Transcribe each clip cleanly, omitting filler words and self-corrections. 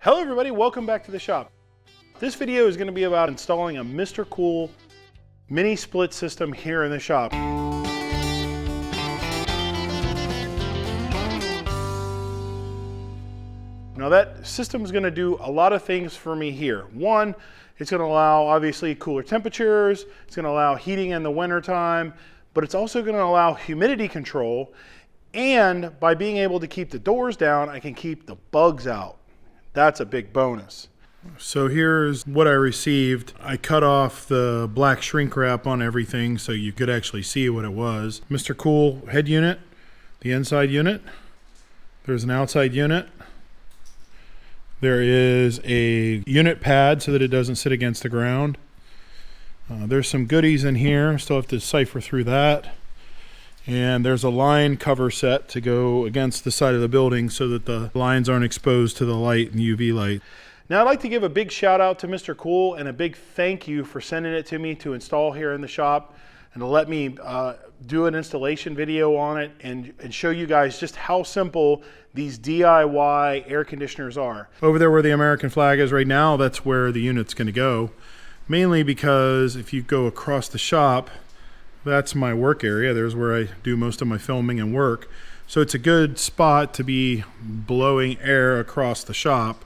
Hello everybody, welcome back to the shop. This video is going to be about installing a Mr. Cool mini split system here in the shop. Now that system is going to do a lot of things for me here. One, it's going to allow obviously cooler temperatures, it's going to allow heating in the winter time, but it's also going to allow humidity control, and by being able to keep the doors down, I can keep the bugs out. That's a big bonus. So here's what I received. I cut off the black shrink wrap on everything so you could actually see what it was. Mr. Cool head unit, the inside unit. There's an outside unit. There is a unit pad so that it doesn't sit against the ground. There's some goodies in here. Still have to cipher through that. And there's a line cover set to go against the side of the building so that the lines aren't exposed to the light and UV light. Now I'd like to give a big shout out to Mr. Cool and a big thank you for sending it to me to install here in the shop and to let me do an installation video on it and show you guys just how simple these DIY air conditioners are. Over there where the American flag is right now, that's where the unit's going to go. Mainly because if you go across the shop, that's my work area. There's where I do most of my filming and work. So it's a good spot to be blowing air across the shop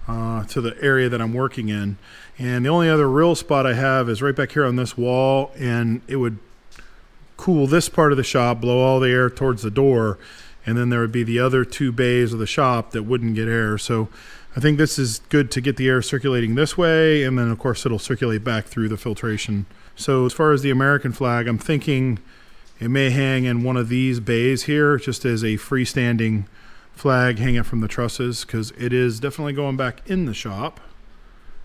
to the area that I'm working in. And the only other real spot I have is right back here on this wall, and it would cool this part of the shop, blow all the air towards the door, and then there would be the other two bays of the shop that wouldn't get air. So I think this is good to get the air circulating this way, and then of course it'll circulate back through the filtration. So as far as the American flag, I'm thinking it may hang in one of these bays here, just as a freestanding flag hanging from the trusses, because it is definitely going back in the shop.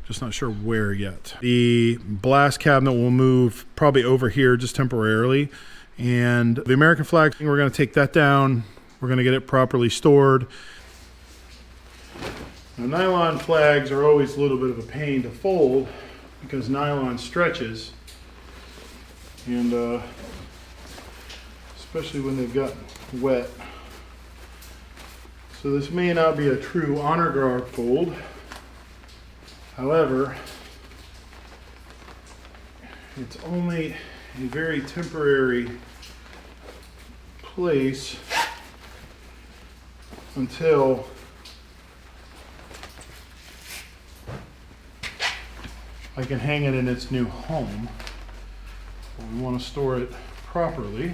Just not sure where yet. The blast cabinet will move probably over here just temporarily. And the American flag, we're going to take that down. We're going to get it properly stored. Now, nylon flags are always a little bit of a pain to fold because nylon stretches. And especially when they've got wet. So this may not be a true honor guard fold. However, it's only a very temporary place until I can hang it in its new home. We want to store it properly.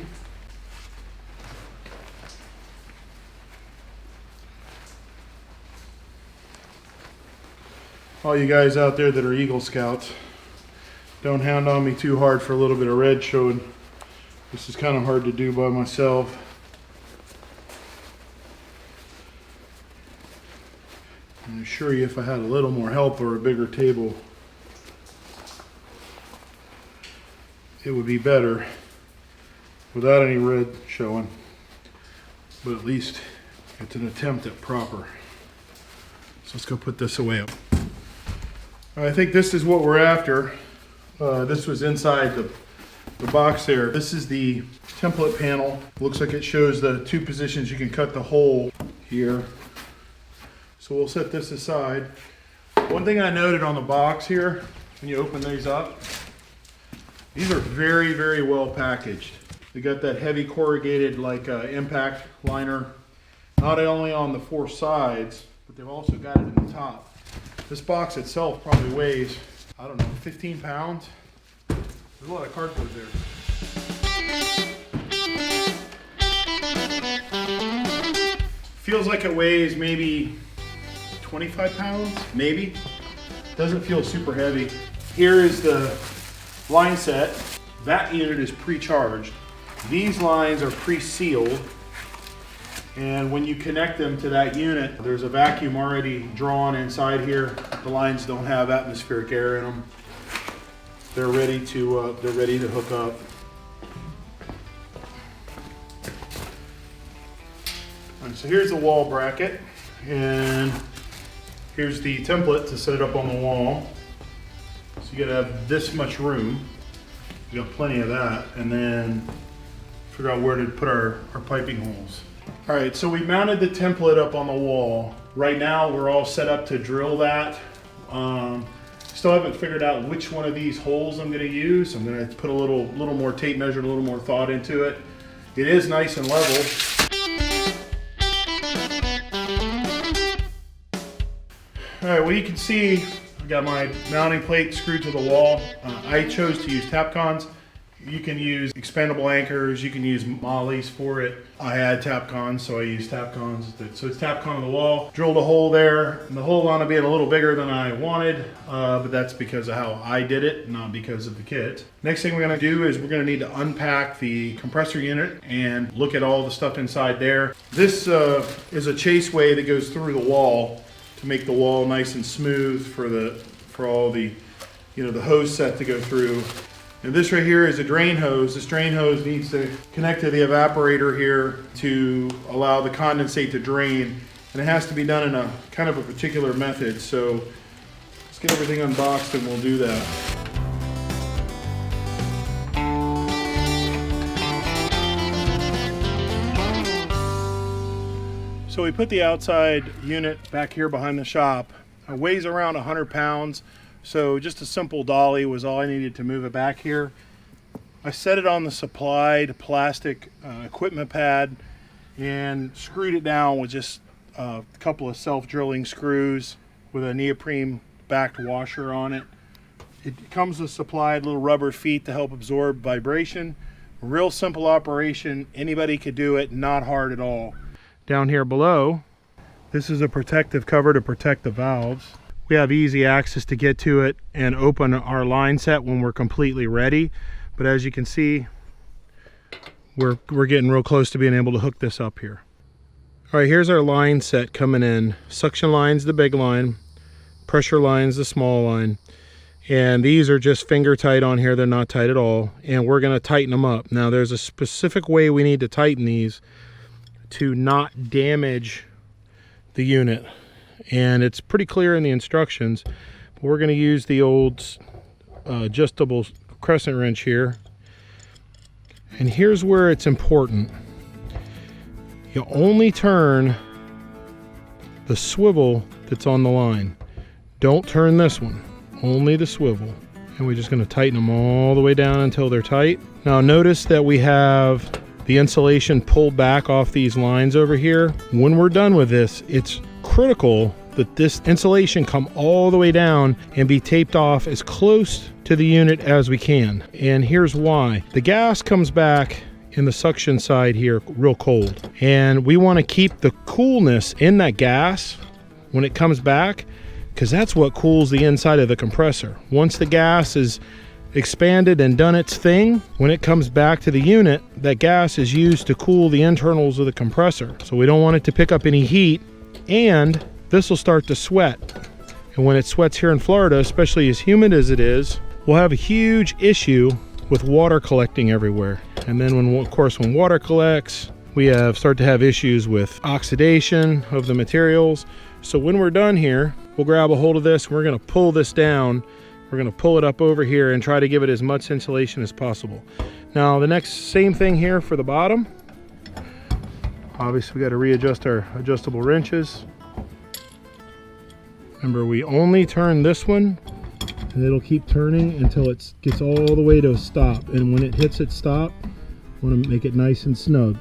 All you guys out there that are Eagle Scouts, don't hound on me too hard for a little bit of red showing. This is kind of hard to do by myself. I assure you, if I had a little more help or a bigger table, it would be better without any red showing, but at least it's an attempt at proper. So let's go put this away. I think this is what we're after. This was inside the box there. This is the template panel. Looks like it shows the two positions you can cut the hole here. So we'll set this aside. One thing I noted on the box here, when you open these up, these are very, very well packaged. They got that heavy corrugated like impact liner, not only on the four sides, but they've also got it in the top. This box itself probably weighs, I don't know, 15 pounds. There's a lot of cardboard there. Feels like it weighs maybe 25 pounds, maybe. Doesn't feel super heavy. Here is the line set. That unit is pre-charged. These lines are pre-sealed. And when you connect them to that unit, there's a vacuum already drawn inside here. The lines don't have atmospheric air in them. They're ready to hook up. All right, so here's the wall bracket, and here's the template to set it up on the wall. So you gotta have this much room. You got plenty of that, and then figure out where to put our piping holes. All right, so we mounted the template up on the wall. Right now we're all set up to drill that. Still haven't figured out which one of these holes I'm going to use. I'm going to put a little more tape measure, a little more thought into it. It is nice and level. All right, well, you can see I got my mounting plate screwed to the wall. I chose to use Tapcons. You can use expandable anchors, you can use mollies for it. I had Tapcons, so I used Tapcons. So it's Tapcon on the wall. Drilled a hole there, and the hole wound up being a little bigger than I wanted, but that's because of how I did it, not because of the kit. Next thing we're gonna do is we're gonna need to unpack the compressor unit and look at all the stuff inside there. This is a chaseway that goes through the wall to make the wall nice and smooth for all the, the hose set to go through. And this right here is a drain hose. This drain hose needs to connect to the evaporator here to allow the condensate to drain. And it has to be done in a kind of a particular method. So let's get everything unboxed and we'll do that. So we put the outside unit back here behind the shop. It weighs around 100 pounds. So just a simple dolly was all I needed to move it back here. I set it on the supplied plastic equipment pad and screwed it down with just a couple of self-drilling screws with a neoprene backed washer on it. It comes with supplied little rubber feet to help absorb vibration. Real simple operation. Anybody could do it, not hard at all. Down here below, this is a protective cover to protect the valves. We have easy access to get to it and open our line set when we're completely ready. But as you can see, we're getting real close to being able to hook this up here. All right, here's our line set coming in. Suction line's the big line, pressure line's the small line. And these are just finger tight on here, they're not tight at all. And we're gonna tighten them up. Now there's a specific way we need to tighten these to not damage the unit. And it's pretty clear in the instructions, but we're going to use the old adjustable crescent wrench here. And here's where it's important. You only turn the swivel that's on the line. Don't turn this one, only the swivel. And we're just going to tighten them all the way down until they're tight. Now notice that we have the insulation pulled back off these lines over here. When we're done with this, it's critical that this insulation come all the way down and be taped off as close to the unit as we can. And here's why. The gas comes back in the suction side here real cold. And we want to keep the coolness in that gas when it comes back, because that's what cools the inside of the compressor. Once the gas is expanded and done its thing, when it comes back to the unit, that gas is used to cool the internals of the compressor. So we don't want it to pick up any heat, and this will start to sweat. And when it sweats here in Florida, especially as humid as it is, we'll have a huge issue with water collecting everywhere. And then when water collects, we start to have issues with oxidation of the materials. So when we're done here, we'll grab a hold of this and we're gonna pull this down. We're gonna pull it up over here and try to give it as much insulation as possible. Now the same thing here for the bottom. Obviously we got to readjust our adjustable wrenches. Remember, we only turn this one and it'll keep turning until it gets all the way to a stop. And when it hits its stop, we want to make it nice and snug.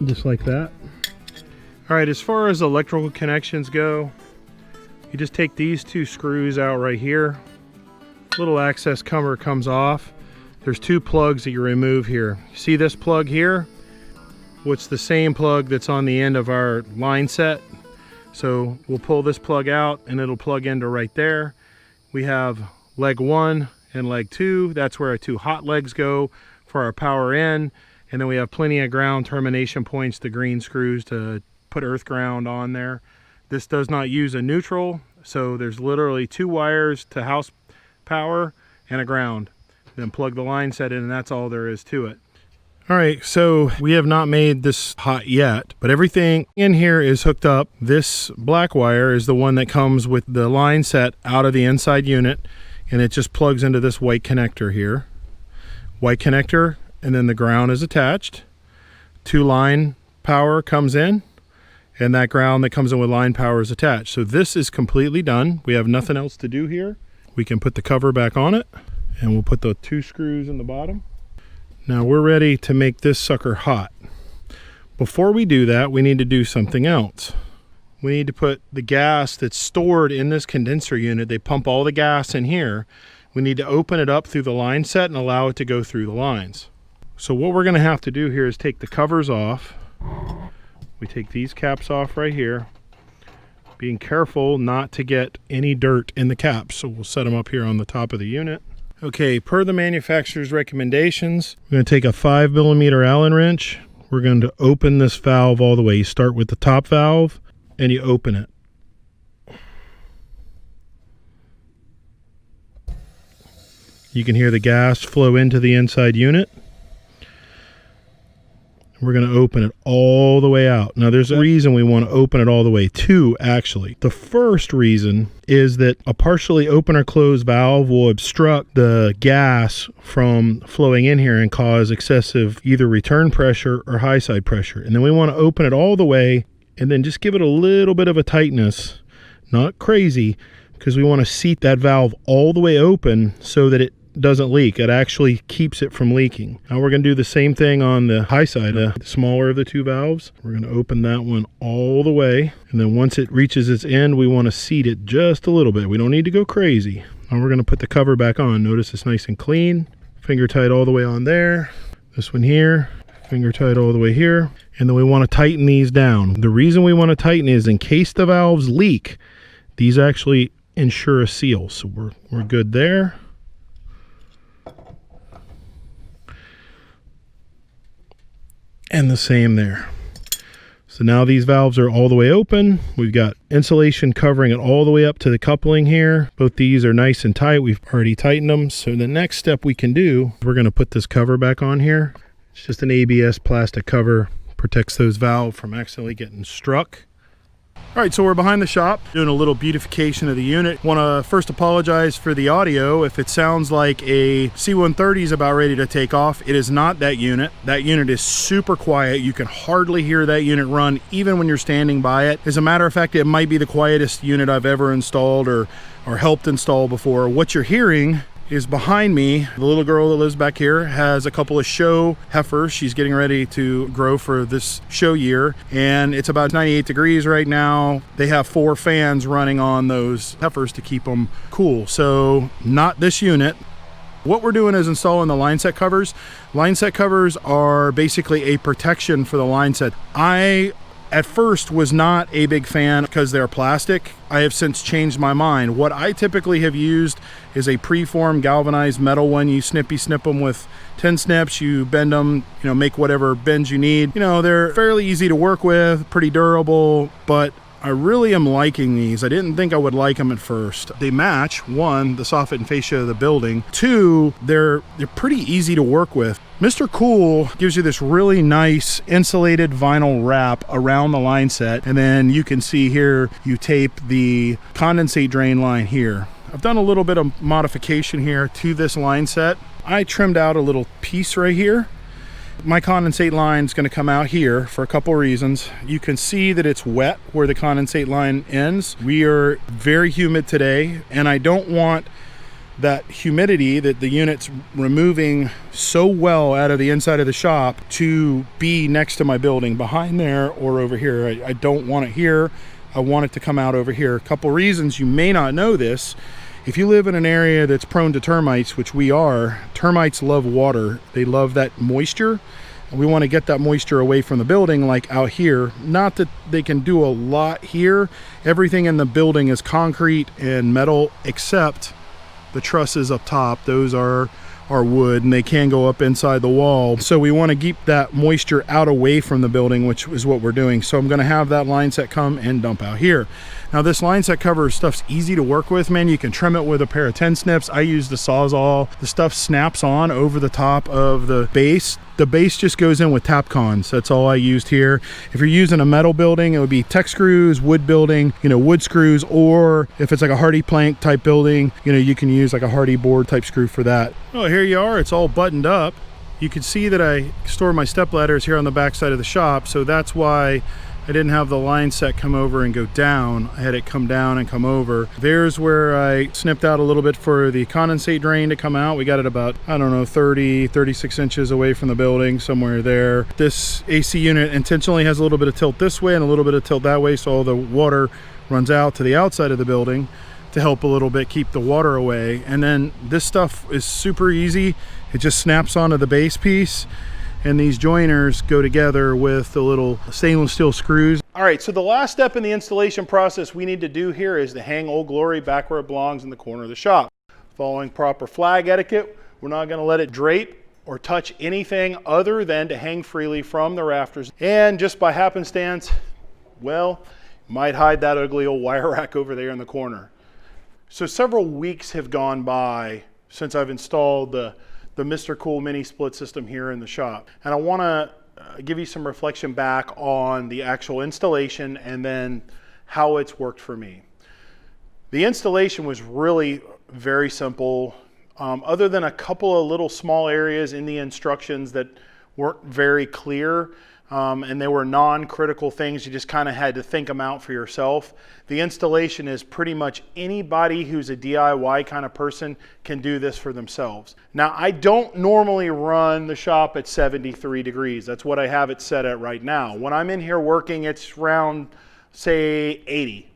Just like that. All right, as far as electrical connections go, you just take these two screws out right here. Little access cover comes off. There's two plugs that you remove here. See this plug here? What's the same plug that's on the end of our line set. So we'll pull this plug out and it'll plug into right there. We have leg 1 and leg 2. That's where our two hot legs go for our power in. And then we have plenty of ground termination points, the green screws to put earth ground on there. This does not use a neutral. So there's literally 2 wires to house power and a ground. Then plug the line set in and that's all there is to it. All right, so we have not made this hot yet, but everything in here is hooked up. This black wire is the one that comes with the line set out of the inside unit, and it just plugs into this white connector here. White connector, and then the ground is attached. 2 line power comes in, and that ground that comes in with line power is attached. So this is completely done. We have nothing else to do here. We can put the cover back on it, and we'll put the 2 screws in the bottom. Now we're ready to make this sucker hot. Before we do that, we need to do something else. We need to put the gas that's stored in this condenser unit. They pump all the gas in here. We need to open it up through the line set and allow it to go through the lines. So what we're gonna have to do here is take the covers off. We take these caps off right here, being careful not to get any dirt in the caps. So we'll set them up here on the top of the unit. Okay, per the manufacturer's recommendations, we're gonna take a 5mm Allen wrench. We're going to open this valve all the way. You start with the top valve and you open it. You can hear the gas flow into the inside unit. We're going to open it all the way out. Now there's a reason we want to open it all the way, 2 actually. The first reason is that a partially open or closed valve will obstruct the gas from flowing in here and cause excessive either return pressure or high side pressure. And then we want to open it all the way and then just give it a little bit of a tightness, not crazy, because we want to seat that valve all the way open so that it doesn't leak. It actually keeps it from leaking. Now we're going to do the same thing on the high side, the smaller of the 2 valves. We're going to open that one all the way, and then once it reaches its end, we want to seat it just a little bit. We don't need to go crazy. Now we're going to put the cover back on. Notice it's nice and clean. Finger tight all the way on there. This one here, finger tight all the way here. And then we want to tighten these down. The reason we want to tighten is in case the valves leak, these actually ensure a seal. So we're good there. And the same there. So now these valves are all the way open. We've got insulation covering it all the way up to the coupling here. Both these are nice and tight. We've already tightened them. So the next step we can do, we're going to put this cover back on here. It's just an ABS plastic cover. Protects those valves from accidentally getting struck. All right, so we're behind the shop doing a little beautification of the unit. Want to first apologize for the audio. If it sounds like a C-130 is about ready to take off, it is not that unit. That unit is super quiet. You can hardly hear that unit run even when you're standing by it. As a matter of fact, it might be the quietest unit I've ever installed or helped install before. What you're hearing is behind me. The little girl that lives back here has a couple of show heifers. She's getting ready to grow for this show year, and it's about 98 degrees right now. They have 4 fans running on those heifers to keep them cool. So not this unit. What we're doing is installing the line set covers. Line set covers are basically a protection for the line set. I at first was not a big fan because they're plastic. I have since changed my mind. What I typically have used is a preformed galvanized metal one. You snip them with 10 snips, you bend them, make whatever bends you need. They're fairly easy to work with, pretty durable, but I really am liking these. I didn't think I would like them at first. They match, 1, the soffit and fascia of the building. 2, they're pretty easy to work with. Mr. Cool gives you this really nice insulated vinyl wrap around the line set, and then you can see here you tape the condensate drain line here. I've done a little bit of modification here to this line set. I trimmed out a little piece right here. My condensate line is going to come out here for a couple reasons. You can see that it's wet where the condensate line ends. We are very humid today, and I don't want that humidity that the unit's removing so well out of the inside of the shop to be next to my building behind there or over here. I don't want it here. I want it to come out over here. A couple reasons. You may not know this. If you live in an area that's prone to termites, which we are, termites love water. They love that moisture. And we want to get that moisture away from the building, like out here. Not that they can do a lot here. Everything in the building is concrete and metal except the trusses up top. Those are wood, and they can go up inside the wall. So we want to keep that moisture out away from the building, which is what we're doing. So I'm going to have that line set come and dump out here. Now this line set cover stuff's easy to work with, man. You can trim it with a pair of 10 snips. I use the Sawzall. The stuff snaps on over the top of the base. The base just goes in with Tapcons. That's all I used here. If you're using a metal building, it would be Tech screws. Wood building, wood screws, or if it's like a hardy plank type building, you can use like a hardy board type screw for that. Oh, here you are. It's all buttoned up. You can see that I store my step ladders here on the back side of the shop, so that's why I didn't have the line set come over and go down. I had it come down and come over. There's where I snipped out a little bit for the condensate drain to come out. We got it about, I don't know, 36 inches away from the building, somewhere there. This AC unit intentionally has a little bit of tilt this way and a little bit of tilt that way, so all the water runs out to the outside of the building to help a little bit keep the water away. And then this stuff is super easy. It just snaps onto the base piece, and these joiners go together with the little stainless steel screws. All right, so the last step in the installation process we need to do here is to hang Old Glory back where it belongs in the corner of the shop. Following proper flag etiquette, we're not going to let it drape or touch anything other than to hang freely from the rafters. And just by happenstance, well, might hide that ugly old wire rack over there in the corner. So several weeks have gone by since I've installed the Mr. Cool mini split system here in the shop. And I want to give you some reflection back on the actual installation and then how it's worked for me. The installation was really very simple, other than a couple of little small areas in the instructions that weren't very clear. And they were non-critical things. You just kind of had to think them out for yourself. The installation is pretty much anybody who's a DIY kind of person can do this for themselves. Now, I don't normally run the shop at 73 degrees. That's what I have it set at right now. When I'm in here working, it's around, say, 80.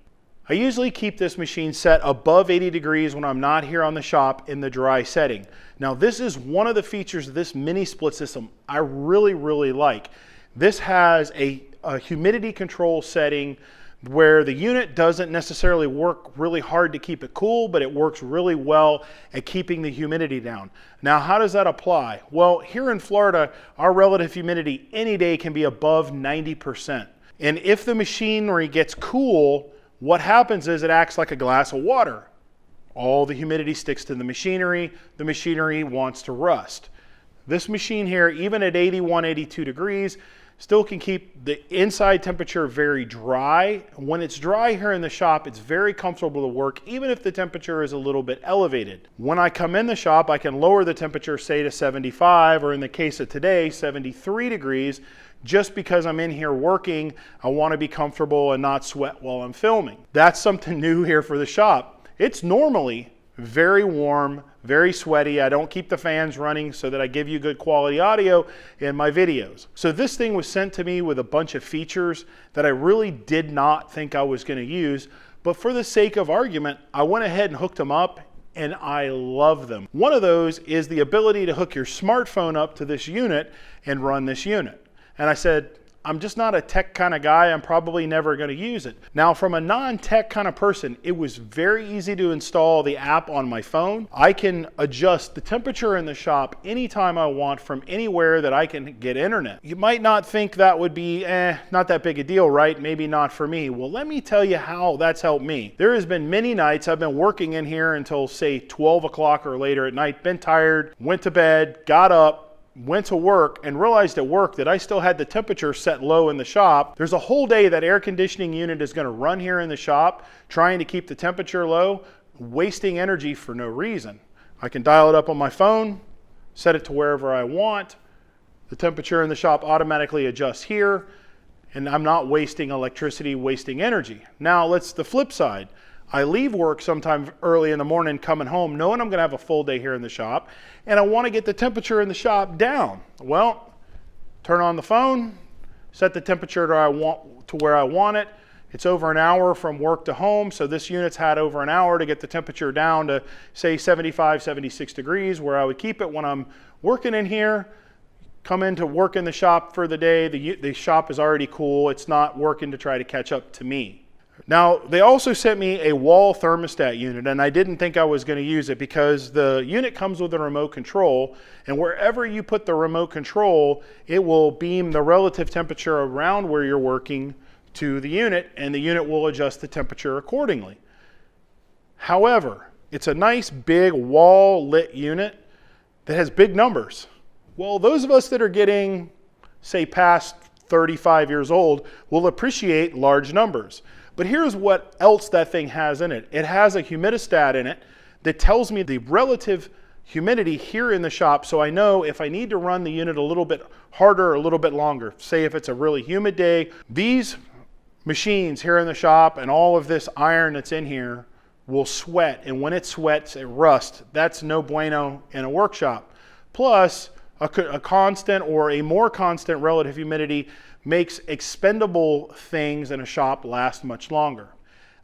I usually keep this machine set above 80 degrees when I'm not here on the shop in the dry setting. Now, this is one of the features of this mini split system I really, really like. This has a humidity control setting where the unit doesn't necessarily work really hard to keep it cool, but it works really well at keeping the humidity down. Now, how does that apply? Well, here in Florida, our relative humidity any day can be above 90%. And if the machinery gets cool, what happens is it acts like a glass of water. All the humidity sticks to the machinery wants to rust. This machine here, even at 81, 82 degrees, still can keep the inside temperature very dry. When it's dry here in the shop, it's very comfortable to work, even if the temperature is a little bit elevated. When I come in the shop, I can lower the temperature, say to 75, or in the case of today, 73 degrees, just because I'm in here working. I want to be comfortable and not sweat while I'm filming. That's something new here for the shop. It's normally very warm, very sweaty. I don't keep the fans running so that I give you good quality audio in my videos. So this thing was sent to me with a bunch of features that I really did not think I was going to use, but for the sake of argument, I went ahead and hooked them up, and I love them. One of those is the ability to hook your smartphone up to this unit and run this unit. And I said, I'm just not a tech kind of guy. I'm probably never going to use it. Now, from a non-tech kind of person, it was very easy to install the app on my phone. I can adjust the temperature in the shop anytime I want from anywhere that I can get internet. You might not think that would be not that big a deal, right? Maybe not for me. Well, let me tell you how that's helped me. There has been many nights I've been working in here until, say, 12 o'clock or later at night, been tired, went to bed, got up, went to work, and realized at work that I still had the temperature set low in the shop. There's a whole day that air conditioning unit is going to run here in the shop trying to keep the temperature low, wasting energy for no reason. I can dial it up on my phone, set it to wherever I want. The temperature in the shop automatically adjusts here, and I'm not wasting electricity, wasting energy. Now, let's the flip side. I leave work sometime early in the morning, coming home, knowing I'm going to have a full day here in the shop, and I want to get the temperature in the shop down. Well, turn on the phone, set the temperature to where I want it. It's over an hour from work to home, so this unit's had over an hour to get the temperature down to, say, 75, 76 degrees, where I would keep it when I'm working in here. Come in to work in the shop for the day. The shop is already cool. It's not working to try to catch up to me. Now, they also sent me a wall thermostat unit, and I didn't think I was going to use it because the unit comes with a remote control, and wherever you put the remote control, it will beam the relative temperature around where you're working to the unit, and the unit will adjust the temperature accordingly. However, it's a nice big wall lit unit that has big numbers. Well, those of us that are getting, say, past 35 years old will appreciate large numbers. But here's what else that thing has in it. It has a humidistat in it that tells me the relative humidity here in the shop, so I know if I need to run the unit a little bit harder or a little bit longer. Say if it's a really humid day, these machines here in the shop and all of this iron that's in here will sweat, and when it sweats, it rusts. That's no bueno in a workshop. Plus, a constant or a more constant relative humidity makes expendable things in a shop last much longer.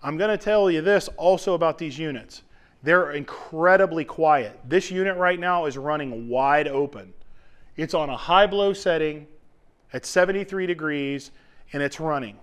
I'm going to tell you this also about these units. They're incredibly quiet. This unit right now is running wide open. It's on a high blow setting at 73 degrees, and it's running.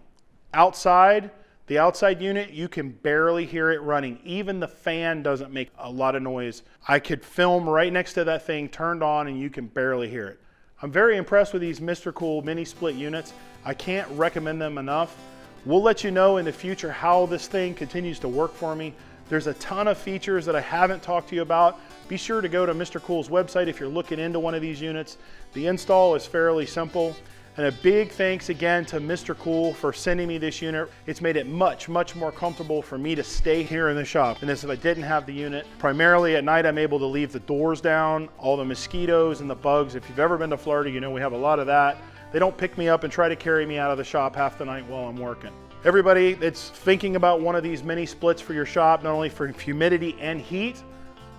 Outside, the outside unit, you can barely hear it running. Even the fan doesn't make a lot of noise. I could film right next to that thing turned on and you can barely hear it. I'm very impressed with these Mr. Cool mini split units. I can't recommend them enough. We'll let you know in the future how this thing continues to work for me. There's a ton of features that I haven't talked to you about. Be sure to go to Mr. Cool's website if you're looking into one of these units. The install is fairly simple. And a big thanks again to Mr. Cool for sending me this unit. It's made it much, much more comfortable for me to stay here in the shop than if I didn't have the unit. Primarily at night, I'm able to leave the doors down, all the mosquitoes and the bugs. If you've ever been to Florida, you know we have a lot of that. They don't pick me up and try to carry me out of the shop half the night while I'm working. Everybody that's thinking about one of these mini splits for your shop, not only for humidity and heat,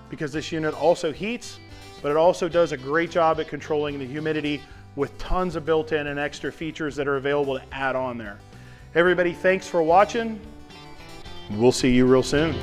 because this unit also heats, but it also does a great job at controlling the humidity with tons of built-in and extra features that are available to add on there. Everybody, thanks for watching. We'll see you real soon.